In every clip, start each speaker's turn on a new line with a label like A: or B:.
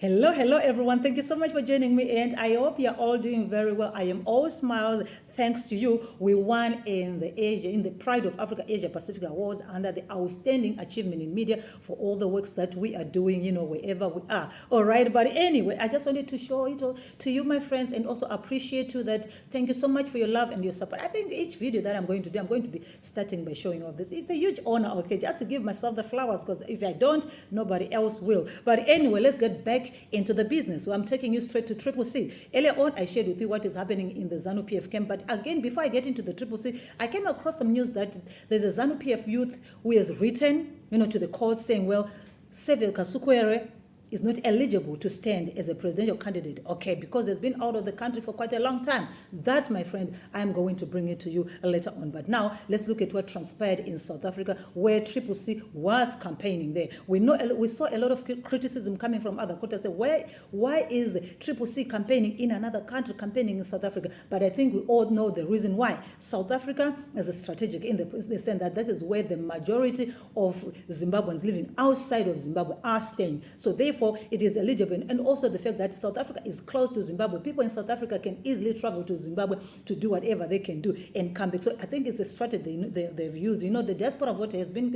A: Hello, everyone. Thank you so much for joining me, and I hope you're all doing very well. I am all smiles thanks to you. We won in the Pride of Africa Asia Pacific Awards under the Outstanding Achievement in Media for all the works that we are doing, wherever we are. All right, but anyway, I just wanted to show it all to you, my friends, and also appreciate you that thank you so much for your love and your support. I think each video that I'm going to do, I'm going to be starting by showing off this. It's a huge honor, okay, just to give myself the flowers, because if I don't, nobody else will. But anyway, let's get back into the business. So I'm taking you straight to CCC. Earlier on, I shared with you what is happening in the ZANU-PF camp. But again, before I get into the CCC, I came across some news that there's a ZANU-PF youth who has written, to the court saying, well, Seville Kasukwere is not eligible to stand as a presidential candidate, okay, because he's been out of the country for quite a long time. That, my friend, I'm going to bring it to you later on. But now, let's look at what transpired in South Africa, where CCC was campaigning there. We saw a lot of criticism coming from other quarters. Why is CCC campaigning in another country, campaigning in South Africa? But I think we all know the reason why. South Africa is a strategic in the sense that this is where the majority of Zimbabweans living outside of Zimbabwe are staying. So therefore, it is eligible, and also the fact that South Africa is close to Zimbabwe. People in South Africa can easily travel to Zimbabwe to do whatever they can do and come back. So I think it's a strategy they've used. The diaspora vote has been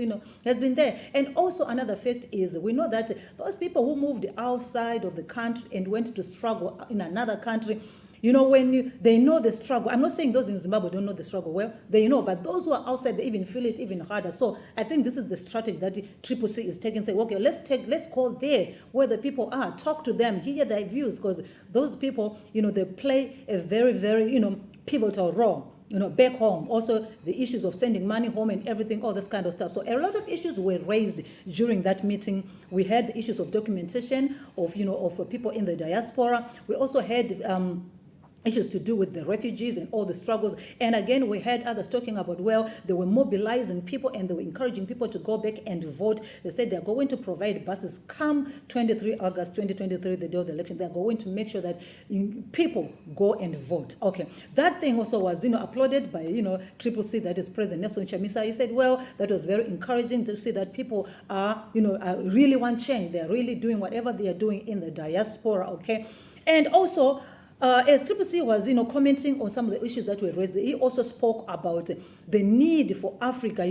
A: there. And also another fact is we know that those people who moved outside of the country and went to struggle in another country, they know the struggle. I'm not saying those in Zimbabwe don't know the struggle well. They know, but those who are outside, they even feel it even harder. So I think this is the strategy that the CCC is taking. Say, okay, let's call there where the people are, talk to them, hear their views, because those people, they play a very, very, pivotal role. Back home, also the issues of sending money home and everything, all this kind of stuff. So a lot of issues were raised during that meeting. We had the issues of documentation of people in the diaspora. We also had issues to do with the refugees and all the struggles. And again, we had others talking about, well, they were mobilizing people and they were encouraging people to go back and vote. They said they're going to provide buses come 23 August 2023, the day of the election. They're going to make sure that people go and vote. Okay, that thing also was, applauded by, CCC, that is President Nelson Chamisa. He said, well, that was very encouraging to see that people are, really want change. They're really doing whatever they are doing in the diaspora, okay? And also, as CCC was, commenting on some of the issues that were raised, he also spoke about the need for Africa,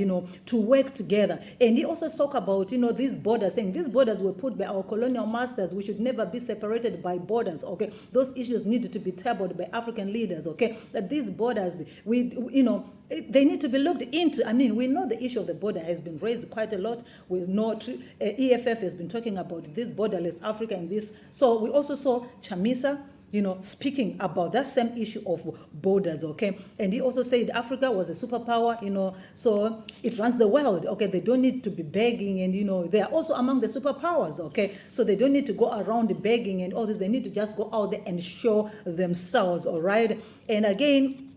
A: to work together. And he also spoke about, these borders, saying these borders were put by our colonial masters. We should never be separated by borders, okay? Those issues needed to be tabled by African leaders, okay? That these borders, they need to be looked into. I mean, we know the issue of the border has been raised quite a lot. We know EFF has been talking about this borderless Africa and this. So we also saw Chamisa, speaking about that same issue of borders, okay? And he also said Africa was a superpower, so it runs the world, okay? They don't need to be begging, and, they are also among the superpowers, okay? So they don't need to go around begging and all this. They need to just go out there and show themselves, all right? And again,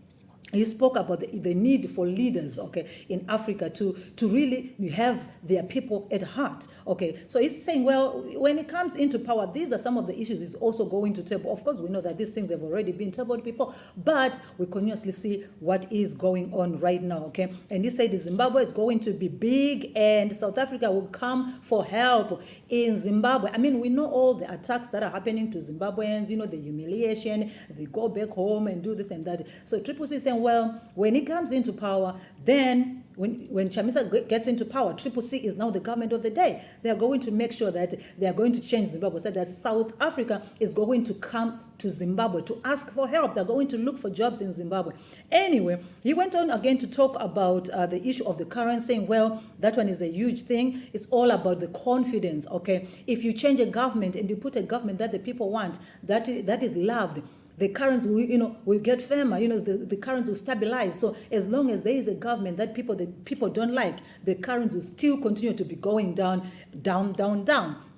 A: he spoke about the need for leaders, okay, in Africa to really have their people at heart, okay. So he's saying, well, when it comes into power, these are some of the issues he's also going to table. Of course, we know that these things have already been tabled before, but we continuously see what is going on right now, okay. And he said Zimbabwe is going to be big and South Africa will come for help in Zimbabwe. I mean, we know all the attacks that are happening to Zimbabweans, the humiliation, they go back home and do this and that. So CCC is saying, well, when he comes into power, then when Chamisa gets into power, CCC is now the government of the day. They are going to make sure that they are going to change Zimbabwe, so that South Africa is going to come to Zimbabwe to ask for help. They're going to look for jobs in Zimbabwe. Anyway, he went on again to talk about the issue of the currency, saying, well, that one is a huge thing. It's all about the confidence, okay? If you change a government and you put a government that the people want, that is loved, the currency will get firmer, the currency will stabilize. So as long as there is a government that people don't like, the currency will still continue to be going down.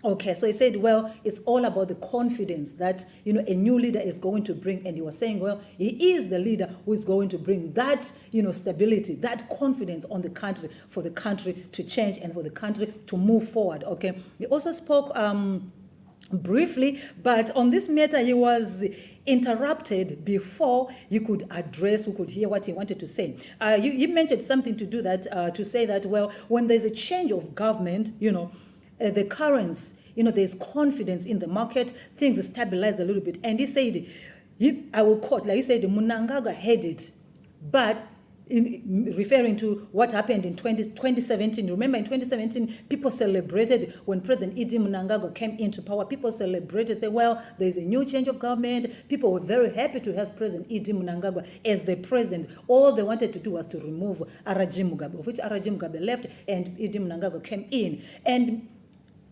A: Okay, so he said, well, it's all about the confidence that, a new leader is going to bring. And he was saying, well, he is the leader who is going to bring that, stability, that confidence on the country, for the country to change and for the country to move forward, okay? He also spoke briefly, but on this matter, he was interrupted before he could hear what he wanted to say. You mentioned something to say that, well, when there's a change of government, the currency there's confidence in the market, things stabilized a little bit. And he said, I will quote, like he said, Mnangagwa had it, but referring to what happened in 2017. Remember, in 2017, people celebrated when President Idi Mnangagwa came into power. People celebrated, say, well, there's a new change of government. People were very happy to have President Idi Mnangagwa as the president. All they wanted to do was to remove Araji Mugabe, of which Araji Mugabe left and Idi Mnangagwa came in. And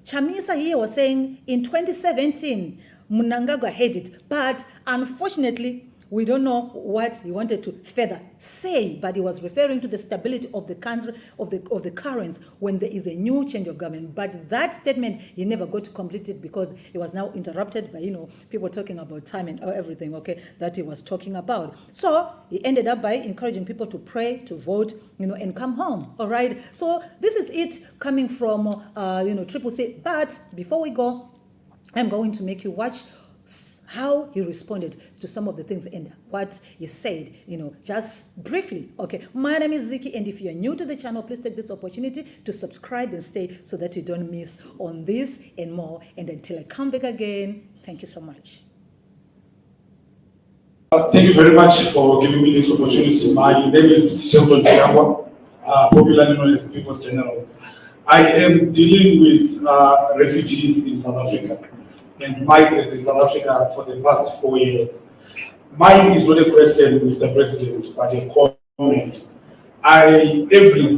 A: Chamisa here was saying in 2017, Mnangagwa had it, but unfortunately, we don't know what he wanted to further say, but he was referring to the stability of the country, of the currents when there is a new change of government. But that statement, he never got to complete it because he was now interrupted by, people talking about time and everything, okay, that he was talking about. So he ended up by encouraging people to pray, to vote, and come home, all right? So this is it coming from, CCC. But before we go, I'm going to make you watch how he responded to some of the things and what he said, just briefly. Okay, my name is Ziki, and if you're new to the channel, please take this opportunity to subscribe and stay so that you don't miss on this and more. And until I come back again, thank you so much.
B: Thank you very much for giving me this opportunity. My name is Shelton Chiangwa, popularly known as the People's General. I am dealing with refugees in South Africa and migrants in South Africa for the past 4 years. Mine is not a question, Mr. President, but a comment. I every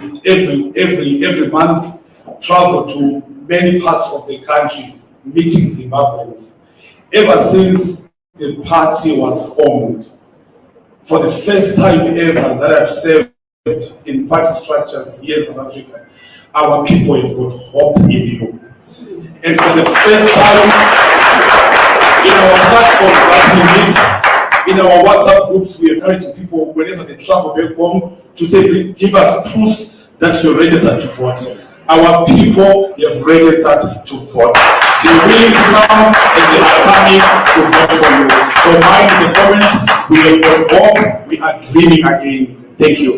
B: month travel to many parts of the country meeting Zimbabweans. Ever since the party was formed, for the first time ever that I've served in party structures here in South Africa, our people have got hope in you. And for the first time in our platform that we meet, in our WhatsApp groups, we are encouraging people whenever they travel back home to say, give us proof that you're registered to vote. Our people have registered to vote. They're willing to come and they are coming to vote for you. So mind the comment, we have got hope, we are dreaming again. Thank you.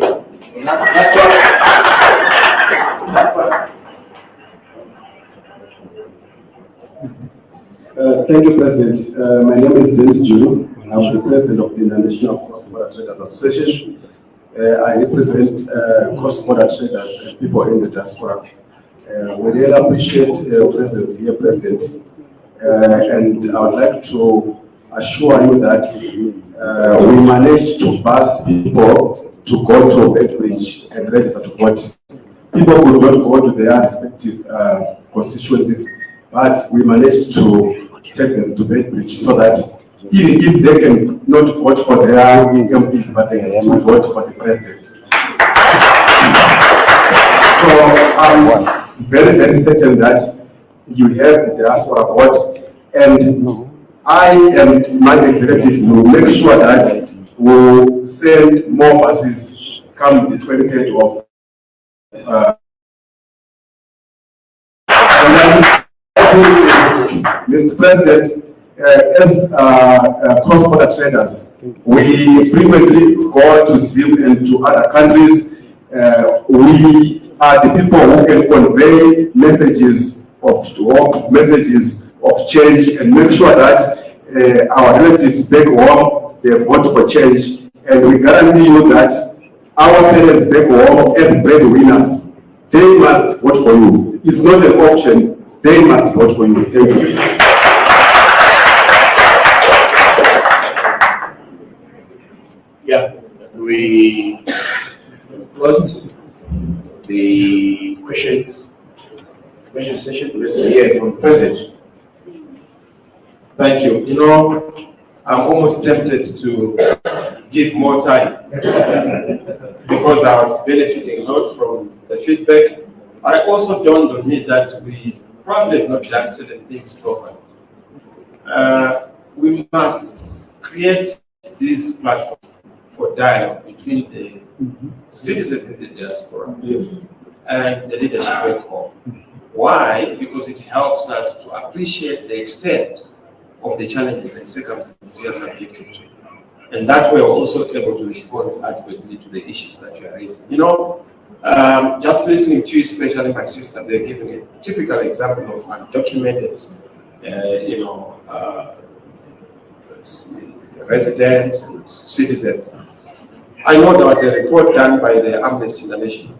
C: Thank you, President. My name is Dennis Julu. I'm the President of the International Cross-Border Traders Association. I represent cross-border traders and people in the diaspora. We really appreciate your presence here, President. And I would like to assure you that we managed to bus people to go to Bedbridge and register to vote. People could not go to their respective constituencies, but we managed to take them to Bedbridge so that even if they can not vote for their MPs, but they can still vote for the president. So I'm very, very certain that you have the diaspora vote, and I and my executive will make sure that we'll send more buses come the 23rd of Mr. President, as cross-border traders, we frequently go to Zim and to other countries. We are the people who can convey messages of hope, messages of change, and make sure that our relatives back home, they vote for change. And we guarantee you that our parents back home, as breadwinners, they must vote for you. It's not an option. They must vote for you. Thank you.
D: Yeah, we closed the question session. Let's hear from the President. Thank you. I'm almost tempted to give more time because I was benefiting a lot from the feedback. But it also dawned on me that we probably have not done certain things properly. We must create these platforms for dialogue between the citizens in the diaspora and the leadership back home. Why? Because it helps us to appreciate the extent of the challenges and circumstances we are subjected to. And that way we're also able to respond adequately to the issues that you are raising. Just listening to you, especially my sister, they're giving a typical example of undocumented, residents and citizens. I know there was a report done by the Amnesty International,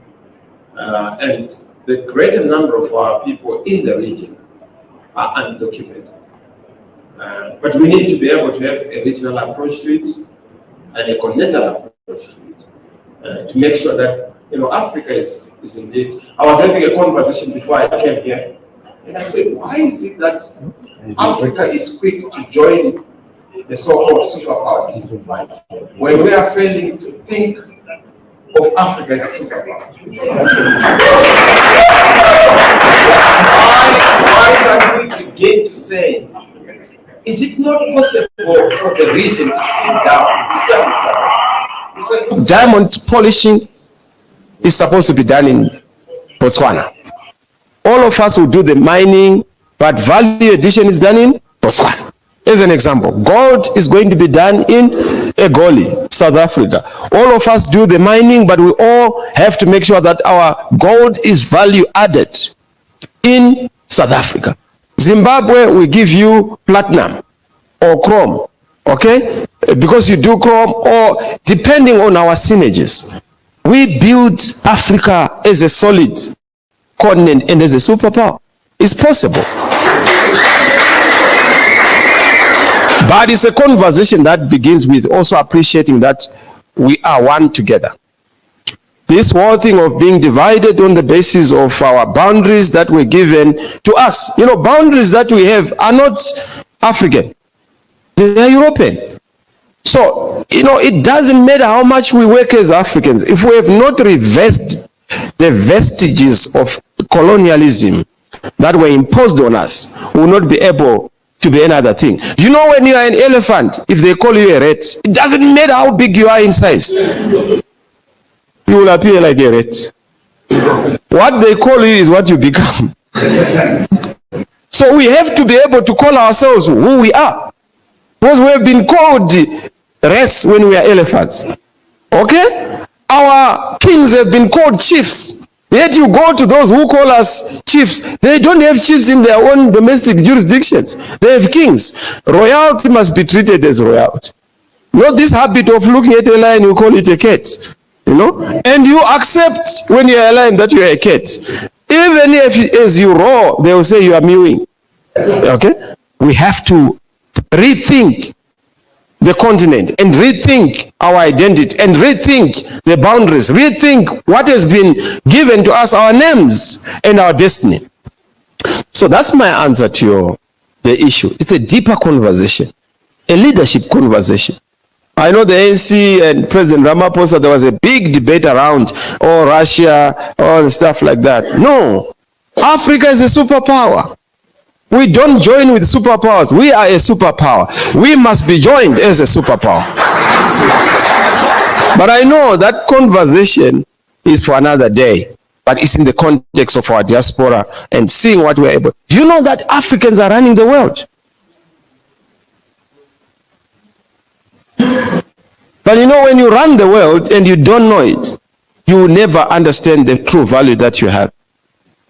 D: and the greater number of our people in the region are undocumented. But we need to be able to have a regional approach to it and a continental approach to it, to make sure that Africa is indeed. I was having a conversation before I came here, and I said, why is it that Africa is quick to join the so-called superpowers when we are failing to think of Africa as a superpower? Why don't we begin to say, is it not possible for the region to sit down?
E: Diamond polishing is supposed to be done in Botswana. All of us will do the mining, but value addition is done in Botswana. As an example, gold is going to be done in Egoli, South Africa. All of us do the mining, but we all have to make sure that our gold is value added in South Africa. Zimbabwe, we give you platinum or chrome, okay? Because you do chrome, or depending on our synergies. We build Africa as a solid continent and as a superpower. It's possible. But it's a conversation that begins with also appreciating that we are one together. This whole thing of being divided on the basis of our boundaries that were given to us. Boundaries that we have are not African. They are European. So, it doesn't matter how much we work as Africans. If we have not reversed the vestiges of colonialism that were imposed on us, we will not be able to be another thing. Do you know when you are an elephant, if they call you a rat, it doesn't matter how big you are in size. You will appear like a rat. What they call you is what you become. So we have to be able to call ourselves who we are. Because we have been called rats when we are elephants. Okay? Our kings have been called chiefs. Yet you go to those who call us chiefs. They don't have chiefs in their own domestic jurisdictions. They have kings. Royalty must be treated as royalty. Not this habit of looking at a lion, you call it a cat. And you accept when you are a lion that you are a cat. Even if as you roar, they will say you are mewing. Okay? We have to rethink the continent and rethink our identity and rethink the boundaries, rethink what has been given to us, our names and our destiny. So that's my answer to the issue. It's a deeper conversation, a leadership conversation. I know the ANC and President Ramaphosa, there was a big debate around, Russia, all stuff like that. No, Africa is a superpower. We don't join with superpowers. We are a superpower. We must be joined as a superpower. But I know that conversation is for another day. But it's in the context of our diaspora and seeing what we're able. Do you know that Africans are running the world? But when you run the world and you don't know it, you will never understand the true value that you have.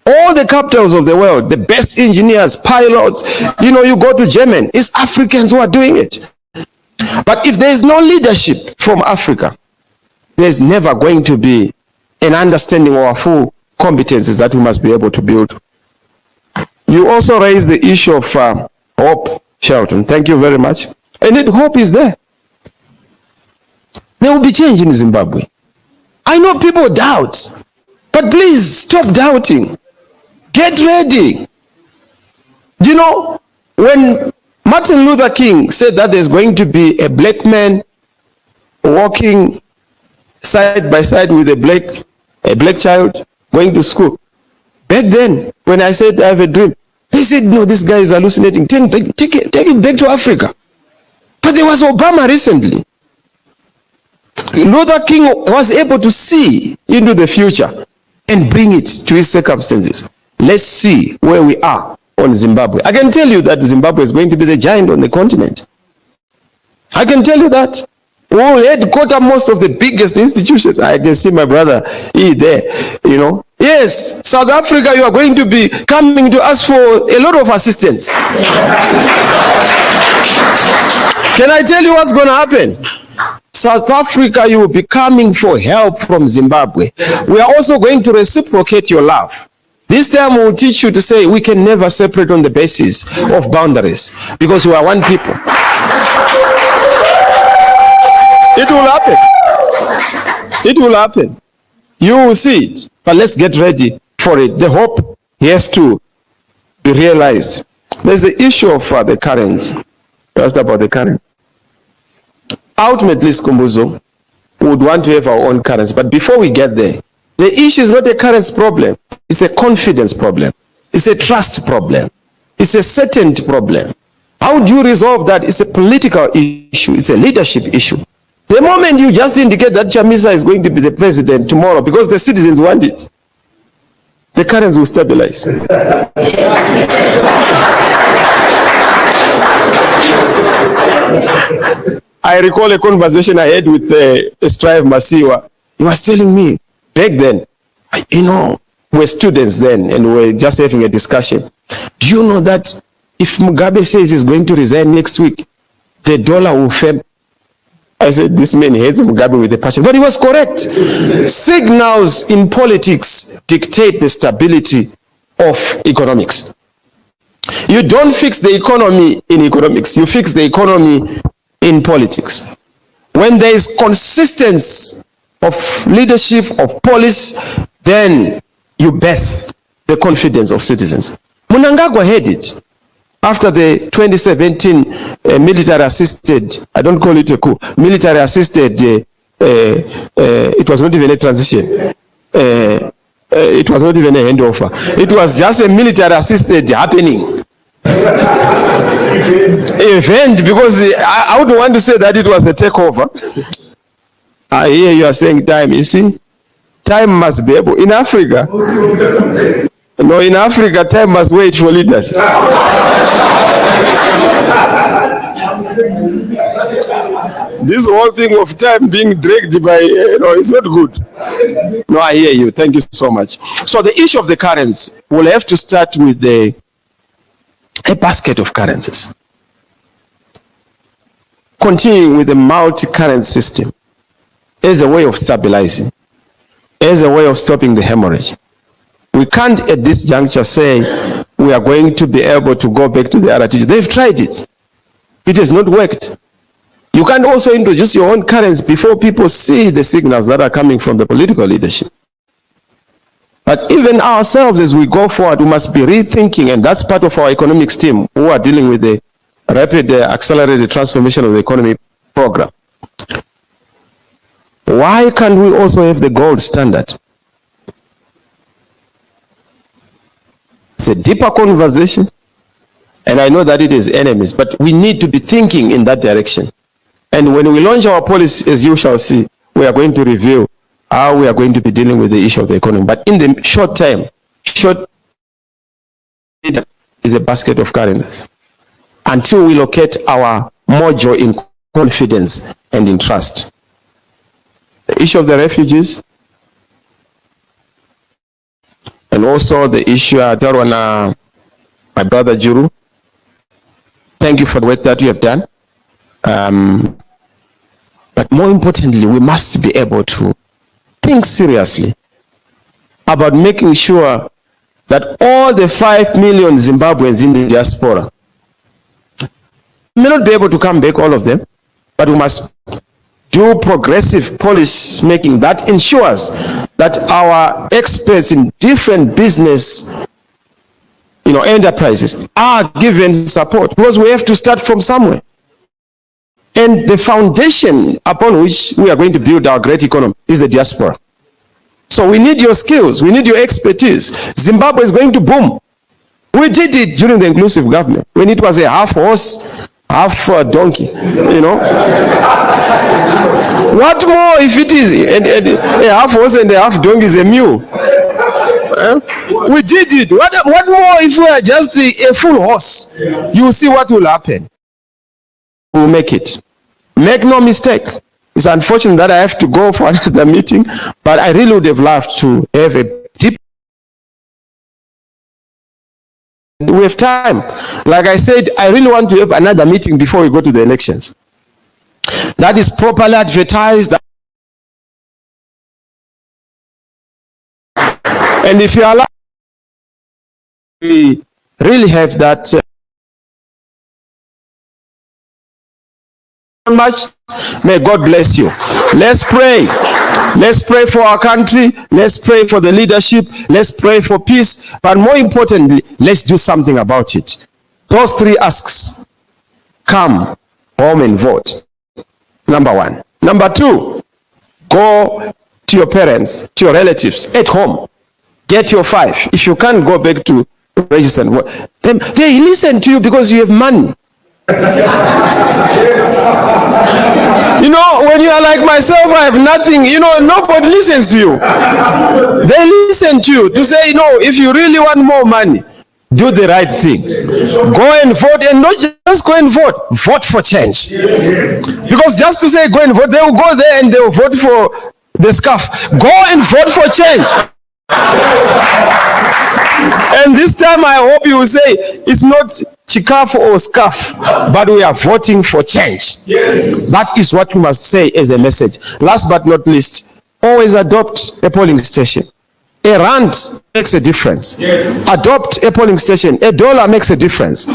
E: All the capitals of the world, the best engineers, pilots, you go to Germany, it's Africans who are doing it. But if there is no leadership from Africa, there's never going to be an understanding of our full competencies that we must be able to build. You also raised the issue of hope, Shelton. Thank you very much. And hope is there. There will be change in Zimbabwe. I know people doubt, but please stop doubting. Get ready. Do you know, when Martin Luther King said that there's going to be a black man walking side by side with a black child going to school. Back then, when I said I have a dream, they said, no, this guy is hallucinating. Take it back to Africa. But there was Obama recently. Luther King was able to see into the future and bring it to his circumstances. Let's see where we are on Zimbabwe. I can tell you that Zimbabwe is going to be the giant on the continent. I can tell you that. who headquarter most of the biggest institutions. I can see my brother E there, you know. Yes, South Africa, you are going to be coming to us for a lot of assistance. Can I tell you what's going to happen? South Africa, you will be coming for help from Zimbabwe. We are also going to reciprocate your love. This time we will teach you to say we can never separate on the basis of boundaries because we are one people. It will happen. It will happen. You will see it. But let's get ready for it. The hope has to be realized. There's the issue of the currency. You asked about the currency. Ultimately, Skumbuzo, we would want to have our own currency. But before we get there, the issue is not a currency problem. It's a confidence problem. It's a trust problem. It's a certainty problem. How do you resolve that? It's a political issue. It's a leadership issue. The moment you just indicate that Chamisa is going to be the president tomorrow because the citizens want it, the currency will stabilize. I recall a conversation I had with Strive Masiwa. He was telling me, back then, you know, we're students then and we're just having a discussion. Do you know that if Mugabe says he's going to resign next week, the dollar will fail? I said, this man hates Mugabe with a passion. But he was correct. Signals in politics dictate the stability of economics. You don't fix the economy in economics. You fix the economy in politics. When there is consistency of leadership, of policy, then you birth the confidence of citizens. Mnangagwa had it. After the 2017 military-assisted, I don't call it a coup, military-assisted, it was not even a transition. It was not even a handover. It was just a military-assisted happening. Event, because I wouldn't want to say that it was a takeover. I hear you are saying time. You see, time must be able. In Africa, no, in Africa, time must wait for leaders. This whole thing of time being dragged by, it's not good. No, I hear you. Thank you so much. So the issue of the currency, we'll have to start with a basket of currencies. Continuing with the multi-currency system as a way of stabilizing, as a way of stopping the hemorrhage. We can't at this juncture say we are going to be able to go back to the RTG. They've tried it. It has not worked. You can't also introduce your own currency before people see the signals that are coming from the political leadership. But even ourselves, as we go forward, we must be rethinking, and that's part of our economics team who are dealing with the rapid accelerated transformation of the economy program. Why can't we also have the gold standard? It's a deeper conversation, and I know that it is enemies, but we need to be thinking in that direction. And when we launch our policy, as you shall see, we are going to review how we are going to be dealing with the issue of the economy. But in the short term, is a basket of currencies until we locate our mojo in confidence and in trust. The issue of the refugees, and also the issue of my brother Juru. Thank you for the work that you have done. But more importantly, we must be able to think seriously about making sure that all the 5 million Zimbabweans in the diaspora may not be able to come back, all of them, but we must do progressive policy making that ensures that our experts in different business enterprises are given support, because we have to start from somewhere. And the foundation upon which we are going to build our great economy is the diaspora. So we need your skills, we need your expertise. Zimbabwe is going to boom. We did it during the inclusive government, when it was a half horse, half donkey, What more if it is a half horse and a half donkey is a mule? We did it. What more if we are just a full horse? You will see what will happen. We'll make it. Make no mistake. It's unfortunate that I have to go for another meeting, but I really would have loved to have a deep. We have time. Like I said, I really want to have another meeting before we go to the elections. That is properly advertised. And if you allow, we really have that much. May God bless you. Let's pray. Let's pray for our country. Let's pray for the leadership. Let's pray for peace. But more importantly, let's do something about it. Those three asks. Come home and vote. Number one. Number two, go to your parents, to your relatives at home. Get your 5. If you can't go back to register, they listen to you because you have money. You know, when you are like myself, I have nothing, you know, nobody listens to you. They listen to you to say, no, if you really want more money, do the right thing. Go and vote, and not just go and vote. Vote for change. Because just to say go and vote, they will go there and they will vote for the scarf. Go and vote for change. And this time I hope you will say it's not chikaf or scarf, but we are voting for change. Yes. That is what we must say as a message. Last but not least, always adopt a polling station. A rand makes a difference. Yes. Adopt a polling station. $1 makes a difference.